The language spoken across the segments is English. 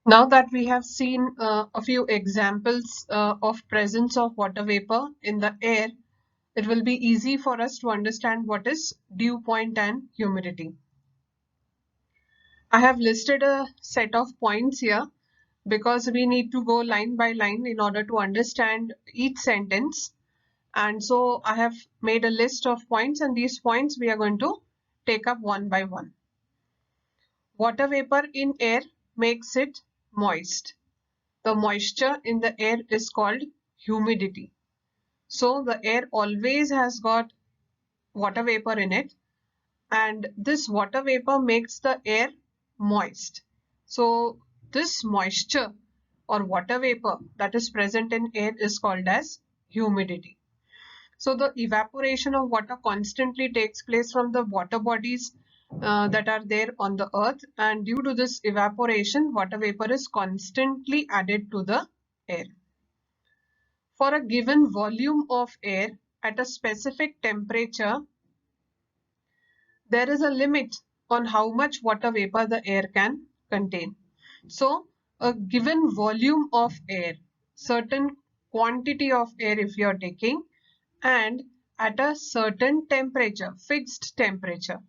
Now that we have seen a few examples of presence of water vapor in the air, it will be easy for us to understand what is dew point and humidity. I have listed a set of points here because we need to go line by line in order to understand each sentence. And so I have made a list of points, and these points we are going to take up one by one. Water vapor in air makes it moist. The moisture in the air is called humidity. So the air always has got water vapor in it, and this water vapor makes the air moist. So this moisture or water vapor that is present in air is called as humidity. So the evaporation of water constantly takes place from the water bodies that are there on the earth, and due to this evaporation, water vapor is constantly added to the air. For a given volume of air at a specific temperature, there is a limit on how much water vapor the air can contain. So a given volume of air, certain quantity of air if you are taking, and at a certain temperature, fixed temperature,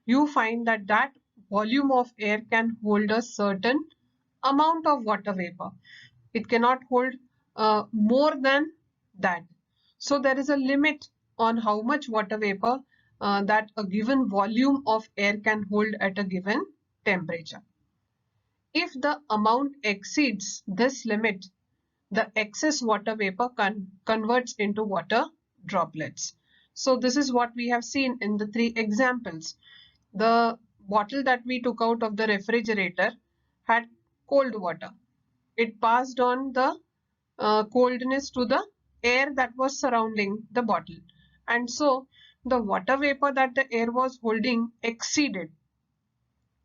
you find that that volume of air can hold a certain amount of water vapor. It cannot hold more than that. So there is a limit on how much water vapor that a given volume of air can hold at a given temperature. If the amount exceeds this limit, the excess water vapor converts into water droplets. So this is what we have seen in the three examples. The bottle that we took out of the refrigerator had cold water. It passed on the coldness to the air that was surrounding the bottle. And so the water vapor that the air was holding exceeded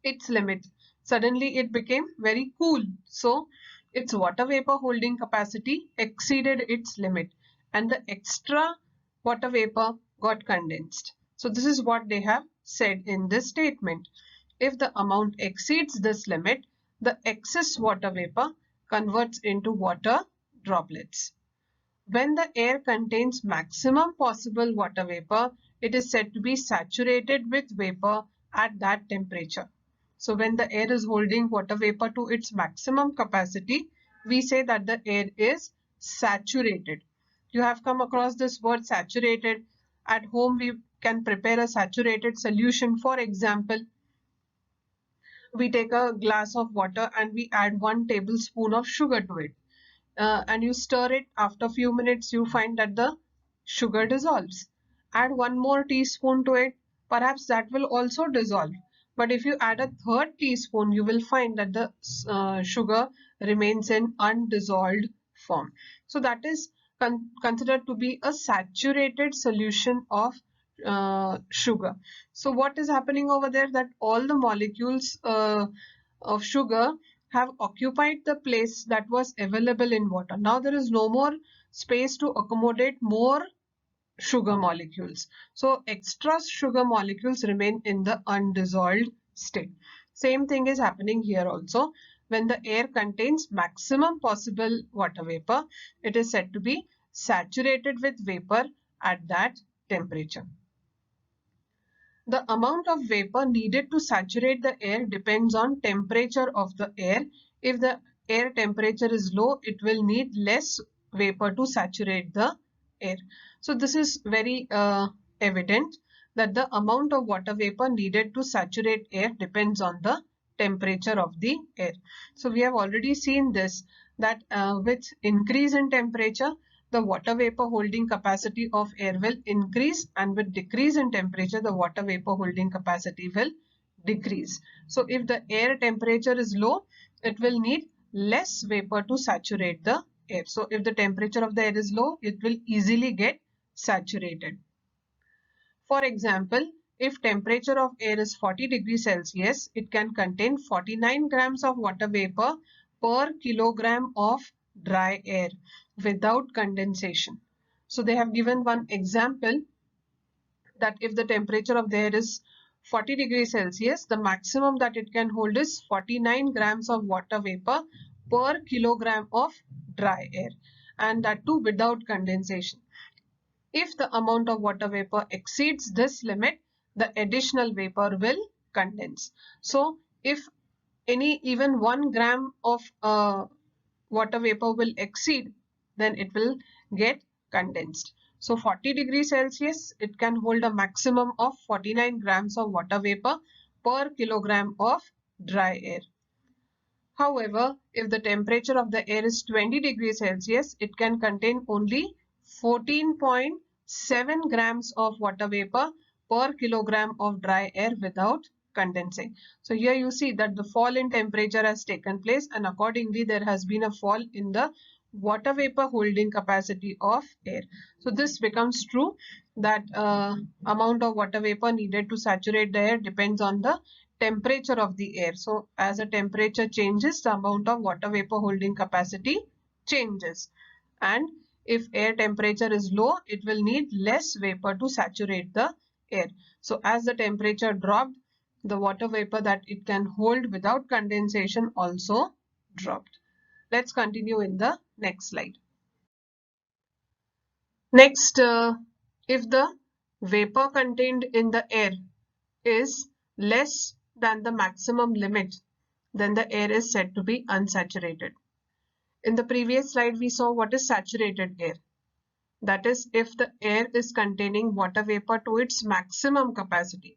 its limit. Suddenly it became very cool. So its water vapor holding capacity exceeded its limit, and the extra water vapor got condensed. So this is what they have said in this statement. If the amount exceeds this limit, the excess water vapor converts into water droplets. When the air contains maximum possible water vapor, it is said to be saturated with vapor at that temperature. So when the air is holding water vapor to its maximum capacity, we say that the air is saturated. You have come across this word saturated. At home, we can prepare a saturated solution. For example, we take a glass of water and we add 1 tablespoon of sugar to it. And you stir it. After a few minutes, you find that the sugar dissolves. Add 1 more teaspoon to it. Perhaps that will also dissolve. But if you add a 3rd teaspoon, you will find that the sugar remains in undissolved form. So that is considered to be a saturated solution of sugar. So what is happening over there? That all the molecules of sugar have occupied the place that was available in water. Now there is no more space to accommodate more sugar molecules. So extra sugar molecules remain in the undissolved state. Same thing is happening here also. When the air contains maximum possible water vapor, it is said to be saturated with vapor at that temperature. The amount of vapor needed to saturate the air depends on temperature of the air. If the air temperature is low, it will need less vapor to saturate the air. So this is very evident that the amount of water vapor needed to saturate air depends on the temperature of the air. So we have already seen this, that with increase in temperature, the water vapor holding capacity of air will increase, and with decrease in temperature, the water vapor holding capacity will decrease. So if the air temperature is low, it will need less vapor to saturate the air. So if the temperature of the air is low, it will easily get saturated. For example, if temperature of air is 40 degrees Celsius, it can contain 49 grams of water vapor per kilogram of dry air without condensation. So they have given one example that if the temperature of the air is 40 degrees Celsius, the maximum that it can hold is 49 grams of water vapor per kilogram of dry air, and that too without condensation. If the amount of water vapor exceeds this limit, the additional vapor will condense. So if even 1 gram of water vapor will exceed, then it will get condensed. So 40 degrees Celsius, it can hold a maximum of 49 grams of water vapor per kilogram of dry air. However, if the temperature of the air is 20 degrees Celsius, it can contain only 14.7 grams of water vapor per kilogram of dry air without condensing. So here you see that the fall in temperature has taken place, and accordingly there has been a fall in the water vapor holding capacity of air. So this becomes true that amount of water vapor needed to saturate the air depends on the temperature of the air. So as the temperature changes, the amount of water vapor holding capacity changes. And if air temperature is low, it will need less vapor to saturate the air. So as the temperature dropped, the water vapor that it can hold without condensation also dropped. Let's continue in the next slide. Next, if the vapor contained in the air is less than the maximum limit, then the air is said to be unsaturated. In the previous slide, we saw what is saturated air. That is, if the air is containing water vapor to its maximum capacity.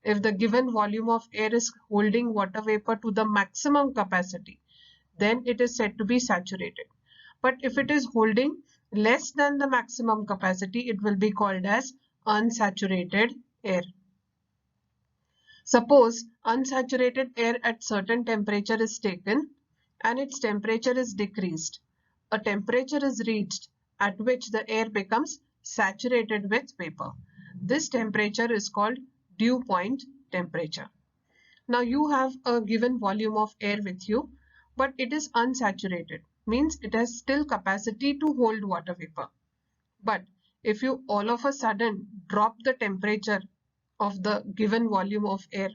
If the given volume of air is holding water vapor to the maximum capacity, then it is said to be saturated. But if it is holding less than the maximum capacity, it will be called as unsaturated air. Suppose unsaturated air at certain temperature is taken and its temperature is decreased. A temperature is reached at which the air becomes saturated with vapor. This temperature is called dew point temperature. Now you have a given volume of air with you, but it is unsaturated, means it has still capacity to hold water vapor. But if you all of a sudden drop the temperature of the given volume of air,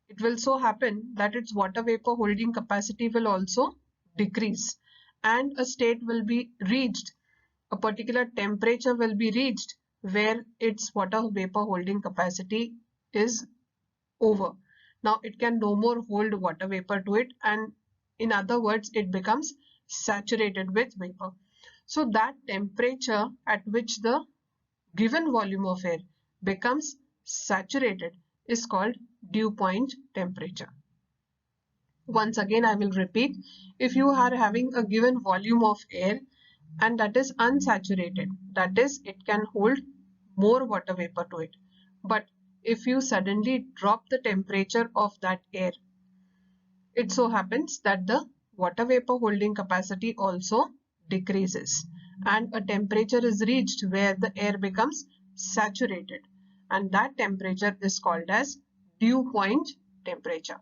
it will so happen that its water vapor holding capacity will also decrease, and a state will be reached, a particular temperature will be reached where its water vapor holding capacity is over. Now it can no more hold water vapor to it, and in other words, it becomes saturated with vapor. So that temperature at which the given volume of air becomes saturated is called dew point temperature. Once again, I will repeat, if you are having a given volume of air and that is unsaturated, that is, it can hold more water vapor to it. But if you suddenly drop the temperature of that air, it so happens that the water vapor holding capacity also decreases and a temperature is reached where the air becomes saturated, and that temperature is called as dew point temperature.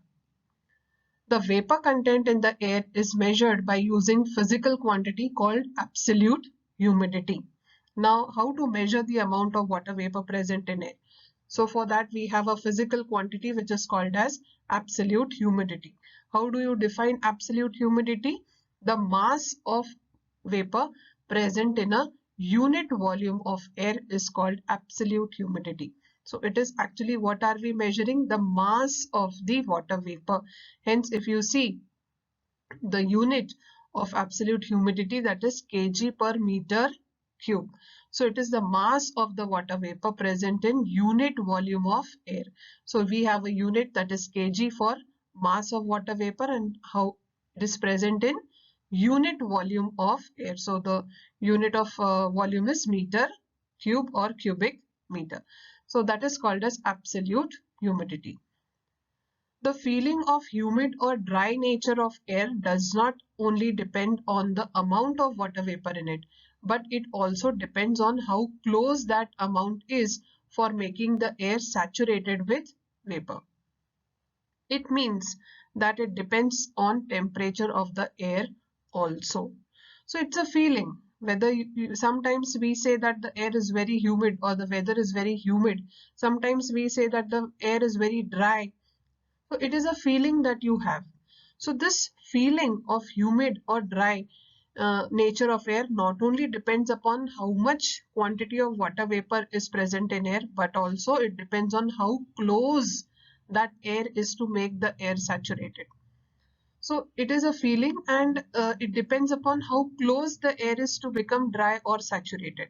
The vapor content in the air is measured by using physical quantity called absolute humidity. Now, how to measure the amount of water vapor present in air? So for that, we have a physical quantity which is called as absolute humidity. How do you define absolute humidity? The mass of vapor present in a unit volume of air is called absolute humidity. So it is actually, what are we measuring? The mass of the water vapor. Hence, if you see the unit of absolute humidity, that is kg per meter cube. So it is the mass of the water vapor present in unit volume of air. So we have a unit that is kg for mass of water vapor and how it is present in unit volume of air. So the unit of volume is meter cube or cubic meter. So that is called as absolute humidity. The feeling of humid or dry nature of air does not only depend on the amount of water vapor in it, but it also depends on how close that amount is for making the air saturated with vapor. It means that it depends on temperature of the air also. So it's a feeling whether sometimes we say that the air is very humid or the weather is very humid. Sometimes we say that the air is very dry. So it is a feeling that you have. So this feeling of humid or dry nature of air not only depends upon how much quantity of water vapor is present in air, but also it depends on how close that air is to make the air saturated. So it is a feeling, and it depends upon how close the air is to become dry or saturated.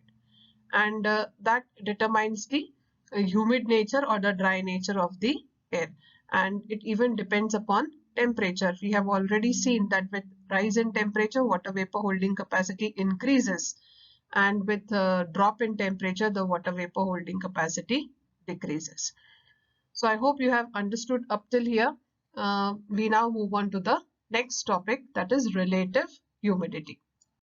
And that determines the humid nature or the dry nature of the air. And it even depends upon temperature. We have already seen that with rise in temperature, water vapor holding capacity increases, and with a drop in temperature, the water vapor holding capacity decreases. So I hope you have understood up till here. We now move on to the next topic, that is relative humidity.